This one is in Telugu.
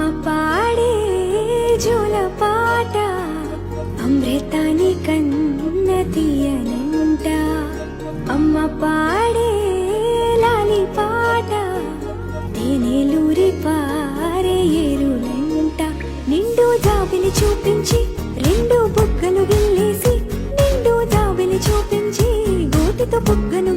అమ్మ పాడే జోల పాట అమృతాని కన్న తీయనంట. అమ్మ పాడే లాలి పాట తేనెలూరి పారే ఏరులంట. నిండు జాబిలి చూపించి రెండు బుగ్గలు గిల్లేసి, నిండు జాబిలి చూపించి గోటితో బుగ్గను